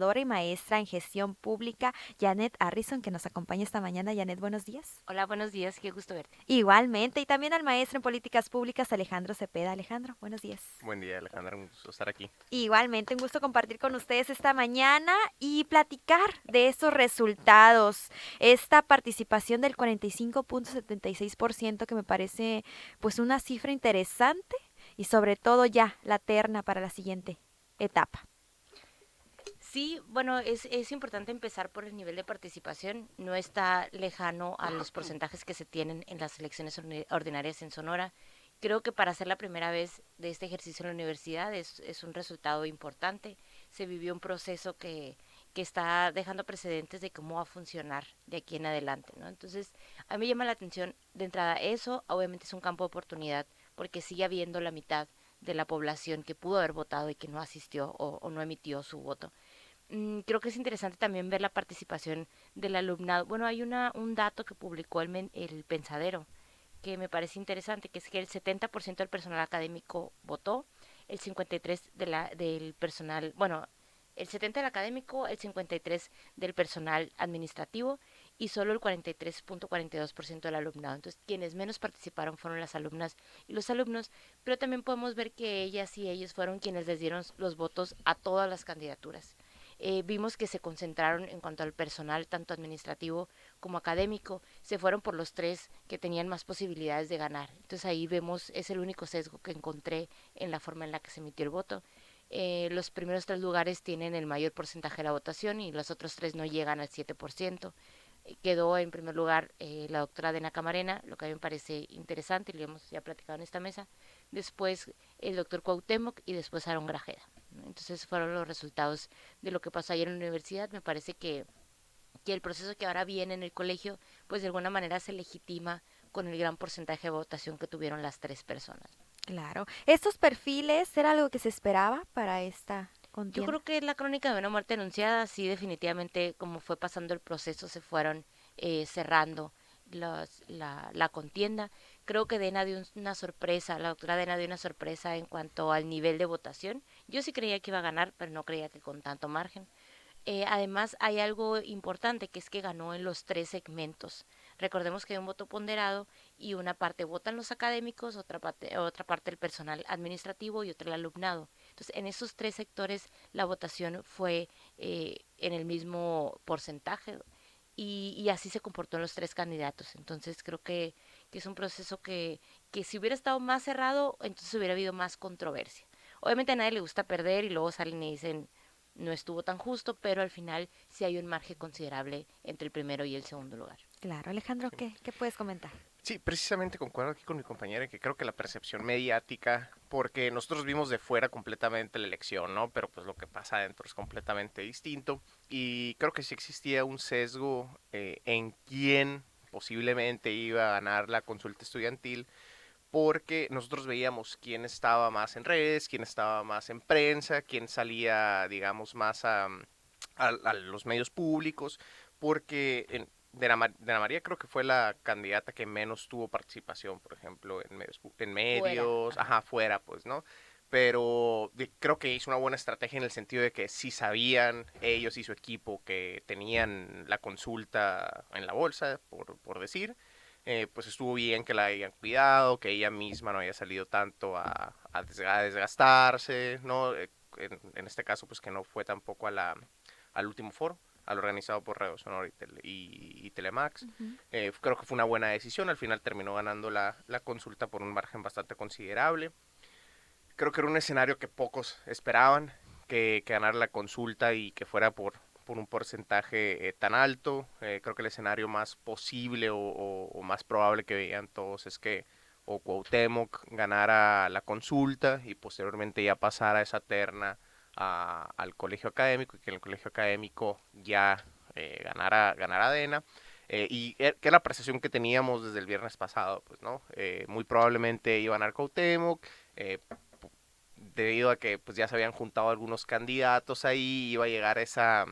y maestra en gestión pública, Janet Harrison, que nos acompaña esta mañana. Janet, buenos días. Hola, buenos días, qué gusto verte. Igualmente, y también al maestro en políticas públicas, Alejandro Cepeda. Alejandro, buenos días. Buen día, Alejandra, un gusto estar aquí. Igualmente, un gusto compartir con ustedes esta mañana y platicar de esos resultados. Esta participación del 45.76% que me parece pues una cifra interesante y sobre todo ya la terna para la siguiente etapa. Sí, bueno, es importante empezar por el nivel de participación. No está lejano a los porcentajes que se tienen en las elecciones ordinarias en Sonora. Creo que para ser la primera vez de este ejercicio en la universidad es un resultado importante. Se vivió un proceso que está dejando precedentes de cómo va a funcionar de aquí en adelante, ¿no? Entonces, a mí me llama la atención de entrada eso, obviamente es un campo de oportunidad, porque sigue habiendo la mitad de la población que pudo haber votado y que no asistió o no emitió su voto. Creo que es interesante también ver la participación del alumnado. Bueno, hay un dato que publicó el Pensadero que me parece interesante, que es que el 70% del personal académico votó, el 53% del personal, bueno, el 70% del académico, el 53% del personal administrativo y solo el 43.42% del alumnado. Entonces, quienes menos participaron fueron las alumnas y los alumnos, pero también podemos ver que ellas y ellos fueron quienes les dieron los votos a todas las candidaturas. Vimos que se concentraron en cuanto al personal, tanto administrativo como académico, se fueron por los tres que tenían más posibilidades de ganar. Entonces ahí vemos, es el único sesgo que encontré en la forma en la que se emitió el voto. Los primeros tres lugares tienen el mayor porcentaje de la votación y los otros tres no llegan al 7%. Quedó en primer lugar la doctora Dena Camarena, lo que a mí me parece interesante y lo hemos ya platicado en esta mesa. Después el doctor Cuauhtémoc y después Aaron Grajeda. Entonces fueron los resultados de lo que pasó ayer en la universidad. Me parece que el proceso que ahora viene en el colegio, pues de alguna manera se legitima con el gran porcentaje de votación que tuvieron las tres personas. Claro. ¿Estos perfiles era algo que se esperaba para esta Yo contienda? creo que la crónica de una muerte anunciada, sí, definitivamente, como fue pasando el proceso, se fueron cerrando la contienda. Creo que Dena dio una sorpresa, la doctora Dena dio una sorpresa en cuanto al nivel de votación. Yo sí creía que iba a ganar, pero no creía que con tanto margen. Además, hay algo importante que es que ganó en los tres segmentos. Recordemos que hay un voto ponderado y una parte votan los académicos, otra parte el personal administrativo y otra el alumnado. Entonces, en esos tres sectores la votación fue en el mismo porcentaje y así se comportó en los tres candidatos. Entonces, creo que es un proceso que si hubiera estado más cerrado, entonces hubiera habido más controversia. Obviamente a nadie le gusta perder y luego salen y dicen no estuvo tan justo, pero al final sí hay un margen considerable entre el primero y el segundo lugar. Claro, Alejandro, Sí. ¿qué puedes comentar? Sí, precisamente concuerdo aquí con mi compañera que creo que la percepción mediática, porque nosotros vimos de fuera completamente la elección, ¿no? Pero pues lo que pasa adentro es completamente distinto y creo que sí existía un sesgo en quién posiblemente iba a ganar la consulta estudiantil, porque nosotros veíamos quién estaba más en redes, quién estaba más en prensa, quién salía, digamos, más a los medios públicos, porque de la María creo que fue la candidata que menos tuvo participación, por ejemplo, en medios, en Fuera, medios, ajá. ajá, fuera, pues, ¿no? Pero creo que hizo una buena estrategia en el sentido de que sí sabían ellos y su equipo que tenían la consulta en la bolsa, por decir, pues estuvo bien que la hayan cuidado, que ella misma no haya salido tanto a desgastarse, ¿no? En este caso, pues que no fue tampoco al último foro, al organizado por Radio Sonora y Telemax. Ujú. Creo que fue una buena decisión, al final terminó ganando la consulta por un margen bastante considerable. Creo que era un escenario que pocos esperaban, que ganara la consulta y que fuera por un porcentaje tan alto. Creo que el escenario más posible o más probable que veían todos es que o Cuauhtémoc ganara la consulta y posteriormente ya pasara esa terna al colegio académico y que en el colegio académico ya ganara Dena. Que es la apreciación que teníamos desde el viernes pasado, pues, ¿no? Muy probablemente iba a ganar Cuauhtémoc, debido a que pues ya se habían juntado algunos candidatos ahí, iba a llegar esa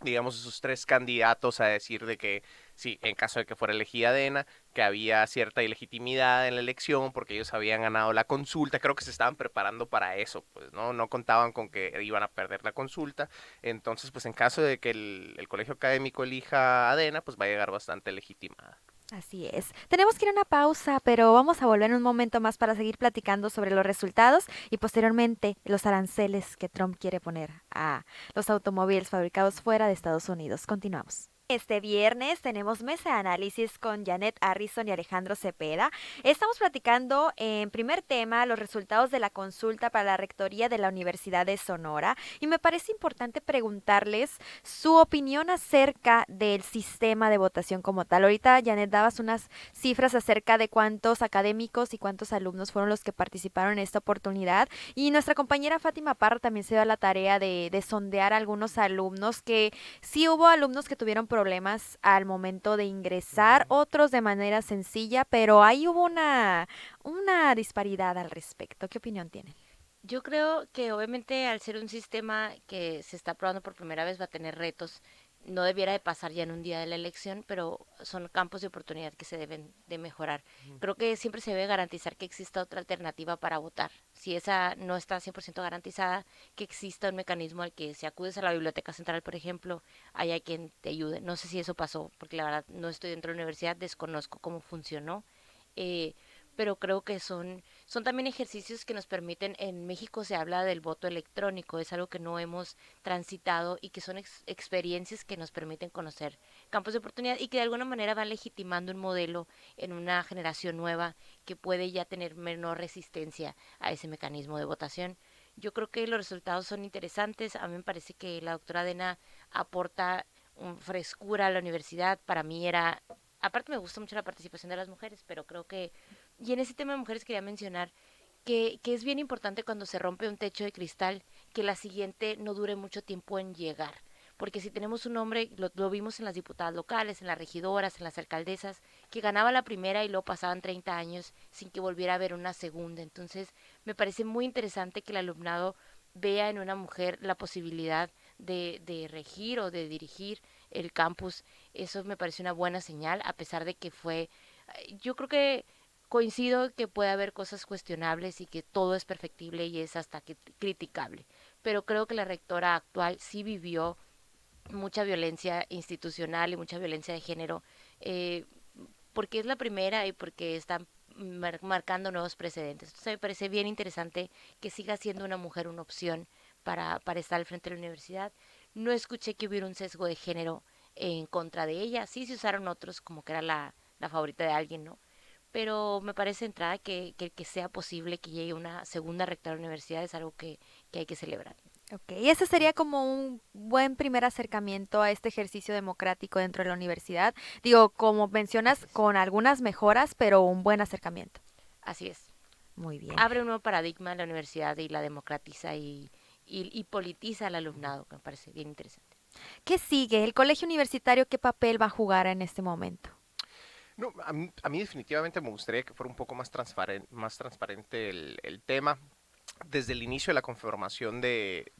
digamos, esos tres candidatos a decir de que sí, en caso de que fuera elegida Adena, que había cierta ilegitimidad en la elección porque ellos habían ganado la consulta. Creo que se estaban preparando para eso, pues no contaban con que iban a perder la consulta. Entonces, pues en caso de que el colegio académico elija a Adena, pues va a llegar bastante legitimada. Así es. Tenemos que ir a una pausa, pero vamos a volver en un momento más para seguir platicando sobre los resultados y posteriormente los aranceles que Trump quiere poner a los automóviles fabricados fuera de Estados Unidos. Continuamos. Este viernes tenemos mesa de análisis con Janet Harrison y Alejandro Cepeda. Estamos platicando en primer tema los resultados de la consulta para la rectoría de la Universidad de Sonora y me parece importante preguntarles su opinión acerca del sistema de votación como tal. Ahorita, Janet, dabas unas cifras acerca de cuántos académicos y cuántos alumnos fueron los que participaron en esta oportunidad. Y nuestra compañera Fátima Parra también se dio a la tarea de sondear a algunos alumnos que sí hubo alumnos que tuvieron problemas al momento de ingresar, otros de manera sencilla, pero ahí hubo una disparidad al respecto. ¿Qué opinión tienen? Yo creo que obviamente al ser un sistema que se está probando por primera vez va a tener retos. No debiera de pasar ya en un día de la elección, pero son campos de oportunidad que se deben de mejorar. Creo que siempre se debe garantizar que exista otra alternativa para votar. Si esa no está 100% garantizada, que exista un mecanismo al que si acudes a la biblioteca central, por ejemplo, haya quien te ayude. No sé si eso pasó, porque la verdad no estoy dentro de la universidad, desconozco cómo funcionó. eh, pero creo que son también ejercicios que nos permiten, en México se habla del voto electrónico, es algo que no hemos transitado y que son experiencias que nos permiten conocer campos de oportunidad y que de alguna manera van legitimando un modelo en una generación nueva que puede ya tener menor resistencia a ese mecanismo de votación. Yo creo que los resultados son interesantes, a mí me parece que la doctora Dena aporta frescura a la universidad, para mí era, aparte me gusta mucho la participación de las mujeres, pero creo que, y en ese tema de mujeres quería mencionar que es bien importante cuando se rompe un techo de cristal que la siguiente no dure mucho tiempo en llegar. Porque si tenemos un hombre, lo vimos en las diputadas locales, en las regidoras, en las alcaldesas, que ganaba la primera y luego pasaban 30 años sin que volviera a haber una segunda. Entonces, me parece muy interesante que el alumnado vea en una mujer la posibilidad de regir o de dirigir el campus. Eso me parece una buena señal, a pesar de que fue, yo creo que coincido que puede haber cosas cuestionables y que todo es perfectible y es hasta que criticable, pero creo que la rectora actual sí vivió mucha violencia institucional y mucha violencia de género, eh, porque es la primera y porque están marcando nuevos precedentes. Entonces me parece bien interesante que siga siendo una mujer una opción para estar al frente de la universidad. No escuché que hubiera un sesgo de género en contra de ella. Sí se usaron otros como que era la favorita de alguien, ¿no? Pero me parece de entrada que sea posible que llegue una segunda rectora de la universidad es algo que hay que celebrar. Ok, y ese sería como un buen primer acercamiento a este ejercicio democrático dentro de la universidad. Digo, como mencionas, con algunas mejoras, pero un buen acercamiento. Así es. Muy bien. Abre un nuevo paradigma en la universidad y la democratiza y politiza al alumnado, que me parece bien interesante. ¿Qué sigue? ¿El colegio universitario qué papel va a jugar en este momento? No, a mí definitivamente me gustaría que fuera un poco más transparente el tema. Desde el inicio de la conformación de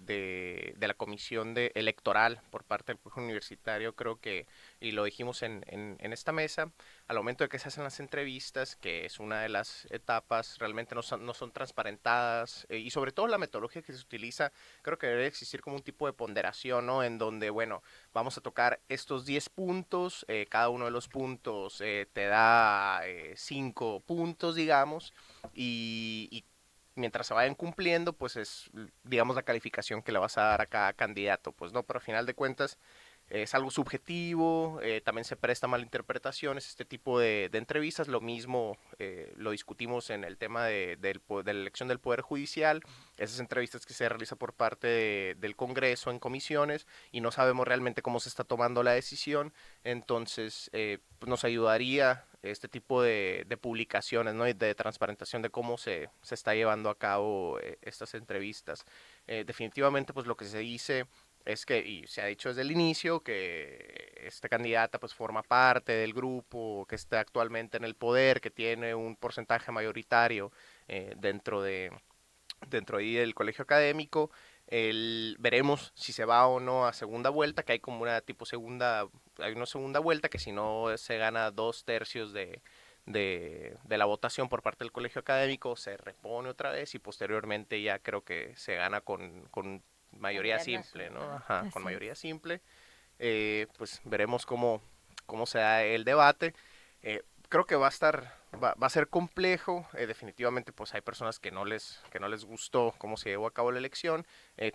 la comisión electoral por parte del Colegio Universitario, creo que, y lo dijimos en esta mesa, al momento de que se hacen las entrevistas, que es una de las etapas, realmente no son transparentadas, y sobre todo la metodología que se utiliza, creo que debe existir como un tipo de ponderación, ¿no? En donde, bueno, vamos a tocar estos 10 puntos, cada uno de los puntos te da 5 puntos, digamos, y mientras se vayan cumpliendo, pues es, digamos, la calificación que le vas a dar a cada candidato, pues no, pero al final de cuentas es algo subjetivo, también se presta malinterpretaciones, este tipo de entrevistas, lo mismo lo discutimos en el tema de la elección del Poder Judicial, esas entrevistas que se realizan por parte del Congreso en comisiones y no sabemos realmente cómo se está tomando la decisión, entonces pues nos ayudaría este tipo de publicaciones, ¿no? Y de transparentación de cómo se está llevando a cabo estas entrevistas. Definitivamente, pues lo que se dice es que, y se ha dicho desde el inicio, que esta candidata pues forma parte del grupo que está actualmente en el poder, que tiene un porcentaje mayoritario dentro de dentro ahí del colegio académico. Veremos si se va o no a segunda vuelta, que hay como una tipo hay una segunda vuelta que si no se gana 2/3 de la votación por parte del colegio académico, se repone otra vez y posteriormente ya creo que se gana con mayoría Mayoría simple, ¿no? nacional. Ajá, con Así es. mayoría simple. Pues veremos cómo se da el debate. Creo que va a ser complejo. Definitivamente, pues hay personas que no les gustó cómo se llevó a cabo la elección.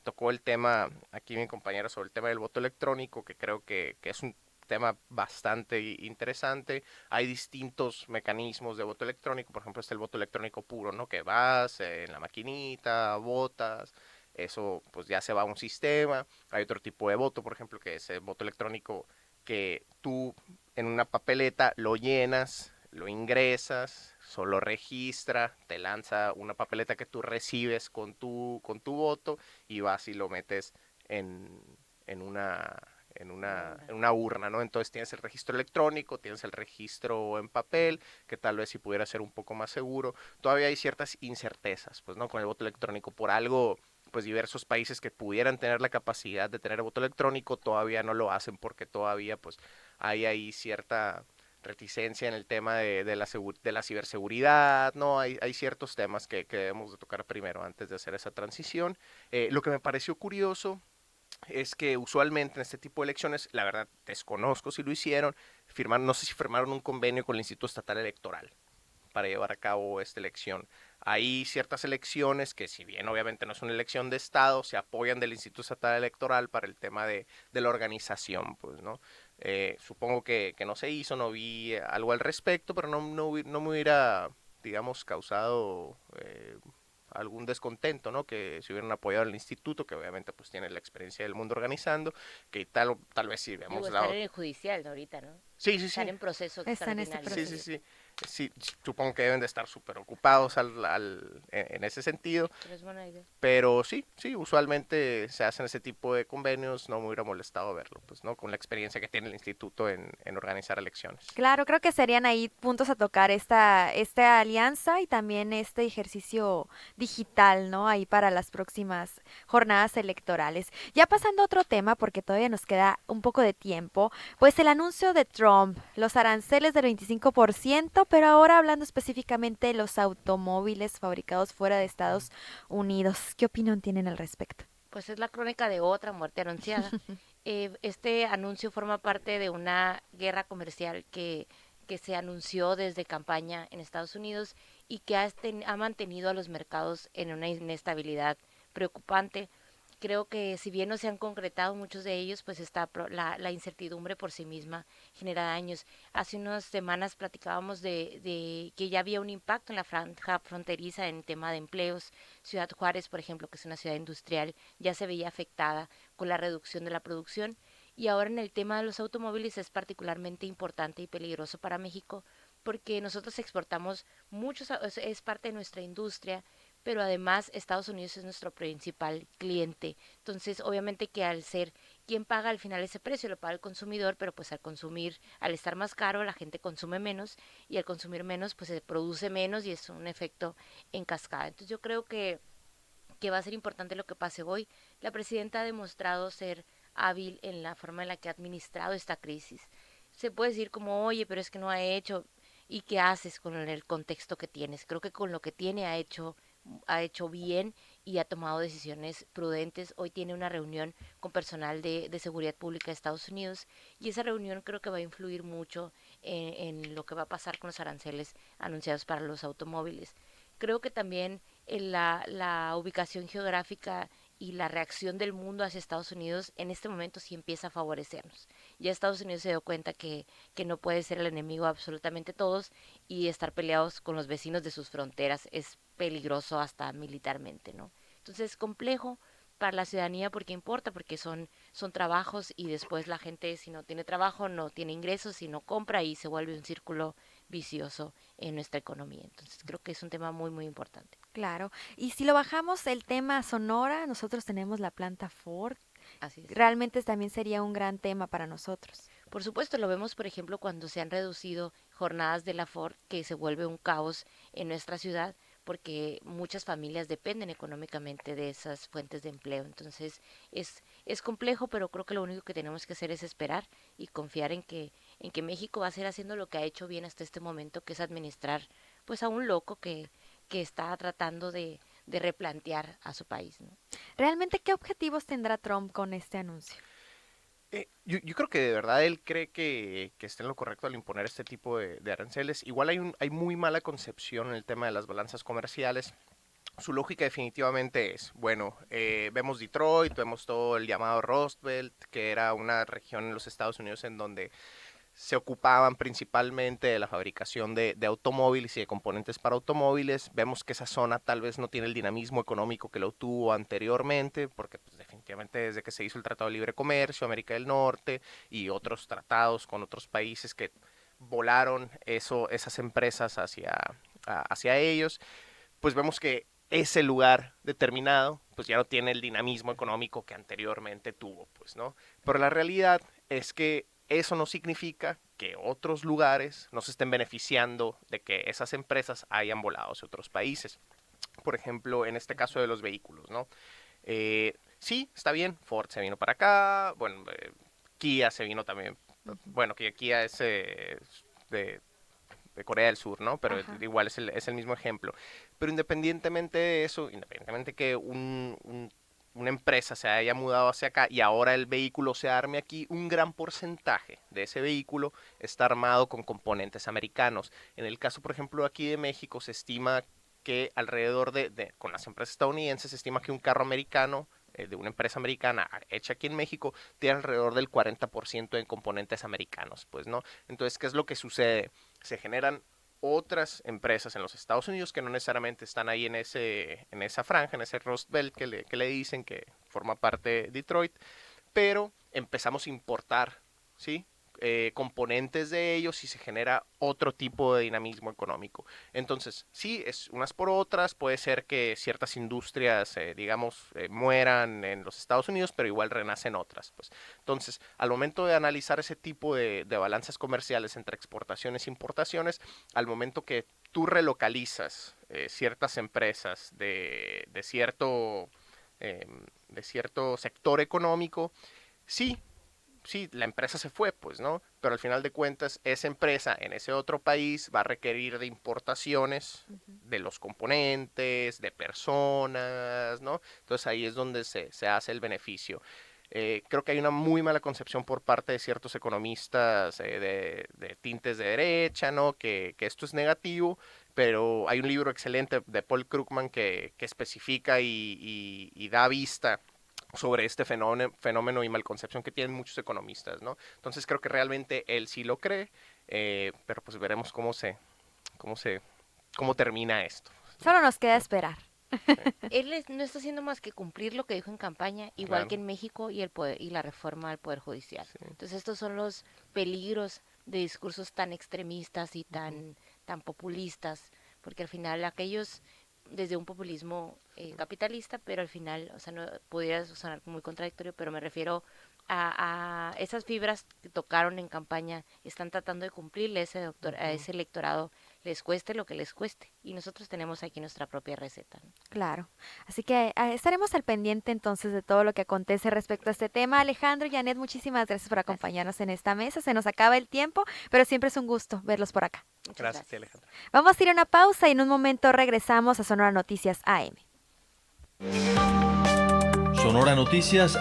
Tocó el tema, aquí mi compañera, sobre el tema del voto electrónico, que creo que es un tema bastante interesante. Hay distintos mecanismos de voto electrónico, por ejemplo, está el voto electrónico puro, ¿no? Que vas en la maquinita, votas, eso pues ya se va a un sistema. Hay otro tipo de voto, por ejemplo, que es el voto electrónico que tú en una papeleta lo llenas, lo ingresas, solo registra, te lanza una papeleta que tú recibes con tu voto y vas y lo metes en, en una Una urna. en una urna, ¿no? Entonces tienes el registro electrónico, tienes el registro en papel, que tal vez si pudiera ser un poco más seguro. Todavía hay ciertas incertezas, pues, ¿no? Con el voto electrónico por algo, pues diversos países que pudieran tener la capacidad de tener voto electrónico todavía no lo hacen porque todavía pues hay ahí cierta reticencia en el tema de la ciberseguridad, ¿no? Hay ciertos temas que debemos de tocar primero antes de hacer esa transición. Lo que me pareció curioso es que usualmente en este tipo de elecciones, la verdad desconozco si lo hicieron, no sé si firmaron un convenio con el Instituto Estatal Electoral para llevar a cabo esta elección. Hay ciertas elecciones que, si bien obviamente no es una elección de Estado, se apoyan del Instituto Estatal Electoral para el tema de la organización, pues, ¿no? Supongo que no se hizo, no vi algo al respecto, pero no me hubiera, digamos, causado algún descontento, ¿no? Que se hubieran apoyado al instituto, que obviamente pues tiene la experiencia del mundo organizando, que tal vez si Digo, vemos estar lado. en el judicial ¿no? Ahorita, ¿no? Sí, sí, Estar sí. en proceso Está en este extraordinario Sí, sí, proceso. ellos. sí. Sí, supongo que deben de estar súper ocupados en ese sentido. Pero es buena idea. Pero sí, usualmente se hacen ese tipo de convenios, no me hubiera molestado verlo, pues, ¿no? Con la experiencia que tiene el instituto en organizar elecciones. Claro, creo que serían ahí puntos a tocar esta alianza y también este ejercicio digital, ¿no? Ahí para las próximas jornadas electorales. Ya pasando a otro tema, porque todavía nos queda un poco de tiempo, pues el anuncio de Trump, los aranceles del 25%, pero ahora hablando específicamente de los automóviles fabricados fuera de Estados Unidos. ¿Qué opinión tienen al respecto? Pues es la crónica de otra muerte anunciada. Este anuncio forma parte de una guerra comercial que se anunció desde campaña en Estados Unidos y que ha mantenido a los mercados en una inestabilidad preocupante. Creo que si bien no se han concretado muchos de ellos, pues la incertidumbre por sí misma genera daños. Hace unas semanas platicábamos de que ya había un impacto en la franja fronteriza en tema de empleos. Ciudad Juárez, por ejemplo, que es una ciudad industrial, ya se veía afectada con la reducción de la producción. Y ahora en el tema de los automóviles es particularmente importante y peligroso para México porque nosotros exportamos muchos, es parte de nuestra industria, pero además Estados Unidos es nuestro principal cliente. Entonces, obviamente que al ser quien paga al final ese precio, lo paga el consumidor, pero pues al consumir, al estar más caro, la gente consume menos y al consumir menos, pues se produce menos y es un efecto en cascada. Entonces, yo creo que va a ser importante lo que pase hoy. La presidenta ha demostrado ser hábil en la forma en la que ha administrado esta crisis. Se puede decir como, oye, pero es que no ha hecho, ¿y qué haces con el contexto que tienes? Creo que con lo que tiene ha hecho bien y ha tomado decisiones prudentes. Hoy tiene una reunión con personal de seguridad pública de Estados Unidos y esa reunión creo que va a influir mucho en lo que va a pasar con los aranceles anunciados para los automóviles. Creo que también la ubicación geográfica y la reacción del mundo hacia Estados Unidos en este momento sí empieza a favorecernos. Ya Estados Unidos se dio cuenta que no puede ser el enemigo de absolutamente todos y estar peleados con los vecinos de sus fronteras es peligroso hasta militarmente, ¿no? Entonces es complejo para la ciudadanía porque importa, porque son trabajos y después la gente si no tiene trabajo no tiene ingresos y no compra y se vuelve un círculo vicioso en nuestra economía. Entonces creo que es un tema muy, muy importante. Claro. Y si lo bajamos el tema Sonora, nosotros tenemos la planta Ford. Así es. Realmente también sería un gran tema para nosotros. Por supuesto, lo vemos, por ejemplo, cuando se han reducido jornadas de la Ford, que se vuelve un caos en nuestra ciudad, porque muchas familias dependen económicamente de esas fuentes de empleo. Entonces es complejo, pero creo que lo único que tenemos que hacer es esperar y confiar en que México va a seguir haciendo lo que ha hecho bien hasta este momento, que es administrar pues a un loco que está tratando de replantear a su país, ¿no? ¿Realmente qué objetivos tendrá Trump con este anuncio? Yo creo que de verdad él cree que está en lo correcto al imponer este tipo de aranceles. Igual hay muy mala concepción en el tema de las balanzas comerciales. Su lógica definitivamente es, bueno, vemos Detroit, vemos todo el llamado Rust Belt, que era una región en los Estados Unidos en donde se ocupaban principalmente de la fabricación de automóviles y de componentes para automóviles. Vemos que esa zona tal vez no tiene el dinamismo económico que lo tuvo anteriormente, porque pues, definitivamente desde que se hizo el Tratado de Libre Comercio, América del Norte y otros tratados con otros países que volaron esas empresas hacia ellos, pues vemos que ese lugar determinado pues ya no tiene el dinamismo económico que anteriormente tuvo, pues, ¿no? Pero la realidad es que eso no significa que otros lugares no se estén beneficiando de que esas empresas hayan volado hacia otros países. Por ejemplo, en este caso de los vehículos, ¿no? Sí, está bien, Ford se vino para acá, bueno, Kia se vino también, bueno, que Kia es de Corea del Sur, ¿no? Pero Ajá. igual es el mismo ejemplo. Pero independientemente de eso, independientemente que una empresa se haya mudado hacia acá y ahora el vehículo se arme aquí, un gran porcentaje de ese vehículo está armado con componentes americanos. En el caso, por ejemplo, aquí de México, se estima que alrededor con las empresas estadounidenses, se estima que un carro americano de una empresa americana hecha aquí en México tiene alrededor del 40% de componentes americanos, pues, ¿no? Entonces, ¿qué es lo que sucede? Se generan otras empresas en los Estados Unidos que no necesariamente están ahí en esa franja, en ese Rust Belt que le dicen que forma parte de Detroit, pero empezamos a importar, ¿sí? Componentes de ellos y se genera otro tipo de dinamismo económico. Entonces, sí, es unas por otras, puede ser que ciertas industrias, digamos, mueran en los Estados Unidos, pero igual renacen otras. Pues. Entonces, al momento de analizar ese tipo de balanzas comerciales entre exportaciones e importaciones, al momento que tú relocalizas ciertas empresas de cierto sector económico, sí, sí, la empresa se fue, pues, ¿no? Pero al final de cuentas, esa empresa en ese otro país va a requerir de importaciones Ujú. de los componentes, de personas, ¿no? Entonces ahí es donde se hace el beneficio. Creo que hay una muy mala concepción por parte de ciertos economistas de tintes de derecha, ¿no? Que esto es negativo, pero hay un libro excelente de Paul Krugman que especifica y da vista sobre este fenómeno y malconcepción que tienen muchos economistas, ¿no? Entonces creo que realmente él sí lo cree, pero pues veremos cómo se, cómo termina esto, ¿no? Solo nos queda Sí, esperar. sí, No está haciendo más que cumplir lo que dijo en campaña, igual claro, que en México y el poder, y la reforma al Poder Judicial. sí. Entonces estos son los peligros de discursos tan extremistas y Ujú, tan populistas, porque al final aquellos desde un populismo capitalista, pero al final, o sea, no pudiera sonar muy contradictorio, pero me refiero a esas fibras que tocaron en campaña, están tratando de cumplirle a ujú. ese electorado, les cueste lo que les cueste. Y nosotros tenemos aquí nuestra propia receta, ¿no? Claro. Así que estaremos al pendiente entonces de todo lo que acontece respecto a este tema. Alejandro y Janet, muchísimas gracias por Gracias. acompañarnos en esta mesa. Se nos acaba el tiempo, pero siempre es un gusto verlos por acá. Muchas Gracias a ti, gracias. Alejandra. Vamos a ir a una pausa y en un momento regresamos a Sonora Noticias AM. Sonora Noticias